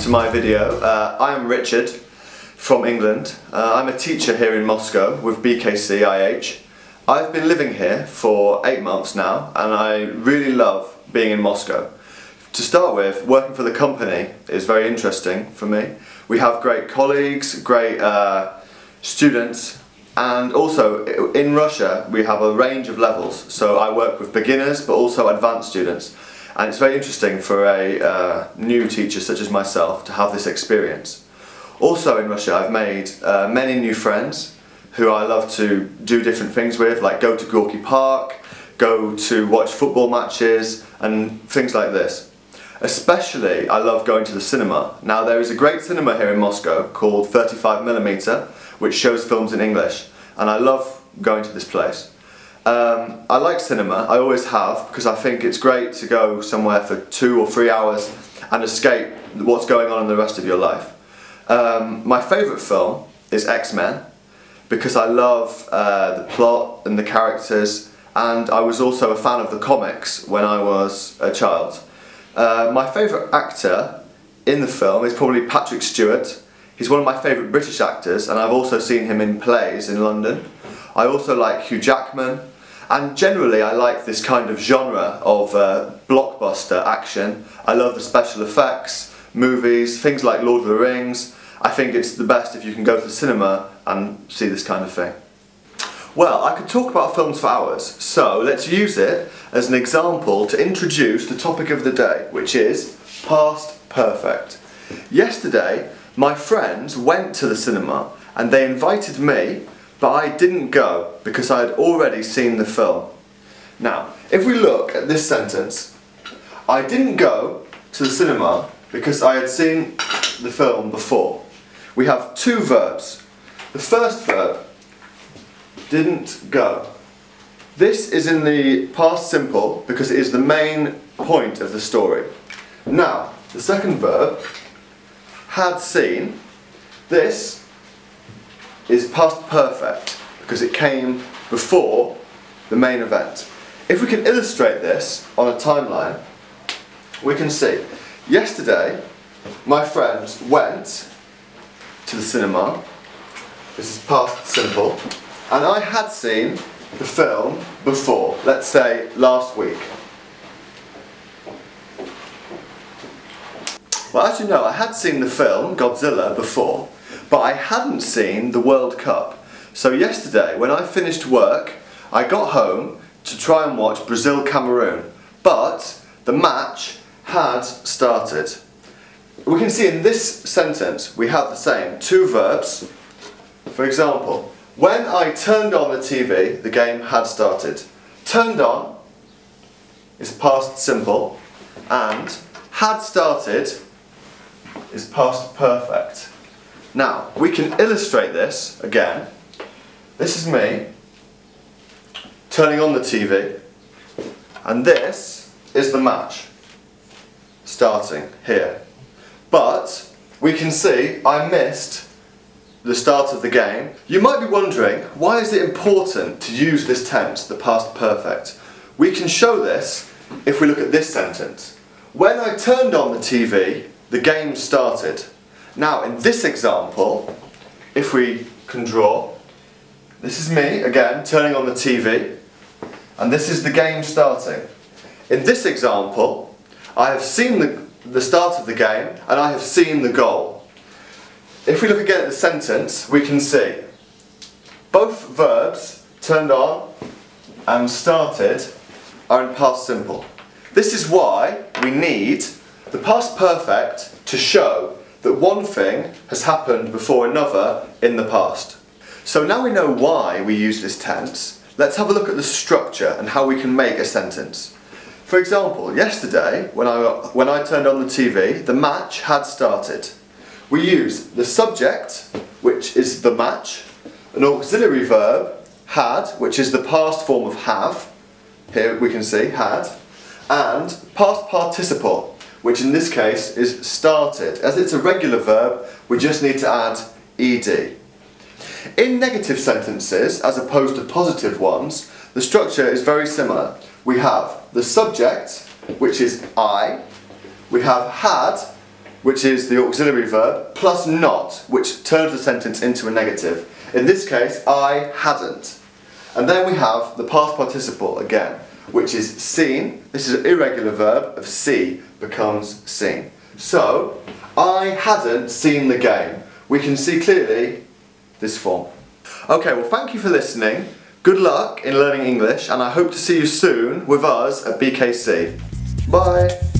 to my video. I am Richard from England. I'm a teacher here in Moscow with BKC-IH. I've been living here for 8 months now and I really love being in Moscow. To start with, working for the company is very interesting for me. We have great colleagues, great students, and also in Russia we have a range of levels. So I work with beginners but also advanced students. And it's very interesting for a new teacher such as myself to have this experience. Also in Russia I've made many new friends who I love to do different things with, like go to Gorky Park, go to watch football matches and things like this. Especially I love going to the cinema. Now there is a great cinema here in Moscow called 35mm which shows films in English, and I love going to this place. I like cinema, I always have, because I think it's great to go somewhere for 2 or 3 hours and escape what's going on in the rest of your life. My favourite film is X-Men, because I love the plot and the characters, and I was also a fan of the comics when I was a child. My favourite actor in the film is probably Patrick Stewart. He's one of my favourite British actors, and I've also seen him in plays in London. I also like Hugh Jackman. And generally I like this kind of genre of blockbuster action. I love the special effects, movies, things like Lord of the Rings. I think it's the best if you can go to the cinema and see this kind of thing. Well, I could talk about films for hours, so let's use it as an example to introduce the topic of the day, which is past perfect. Yesterday, my friends went to the cinema and they invited me, but I didn't go because I had already seen the film. Now, if we look at this sentence, I didn't go to the cinema because I had seen the film before. We have two verbs. The first verb, didn't go. This is in the past simple because it is the main point of the story. Now, the second verb, had seen. This is past perfect because it came before the main event. If we can illustrate this on a timeline, we can see yesterday my friends went to the cinema. This is past simple, and I had seen the film before, let's say last week. Well, as you know, I had seen the film Godzilla before, but I hadn't seen the World Cup. So yesterday, when I finished work, I got home to try and watch Brazil-Cameroon, but the match had started. We can see in this sentence we have the same two verbs. For example, when I turned on the TV, the game had started. Turned on is past simple, and had started is past perfect. Now, we can illustrate this again. This is me turning on the TV, and this is the match starting here. But we can see I missed the start of the game. You might be wondering, why is it important to use this tense, the past perfect? We can show this if we look at this sentence. When I turned on the TV, the game started. Now, in this example, if we can draw, this is me, again, turning on the TV, and this is the game starting. In this example, I have seen the start of the game, and I have seen the goal. If we look again at the sentence, we can see both verbs, turned on and started, are in past simple. This is why we need the past perfect to show that one thing has happened before another in the past. So now we know why we use this tense, let's have a look at the structure and how we can make a sentence. For example, yesterday when I turned on the TV, the match had started. We use the subject, which is the match, an auxiliary verb, had, which is the past form of have, here we can see had, and past participle, which in this case is started. As it's a regular verb, we just need to add ed. In negative sentences, as opposed to positive ones, the structure is very similar. We have the subject, which is I. We have had, which is the auxiliary verb, plus not, which turns the sentence into a negative. In this case, I hadn't. And then we have the past participle again, which is seen. This is an irregular verb of see becomes seen. So, I hadn't seen the game. We can see clearly this form. Okay, well, thank you for listening. Good luck in learning English, and I hope to see you soon with us at BKC. Bye!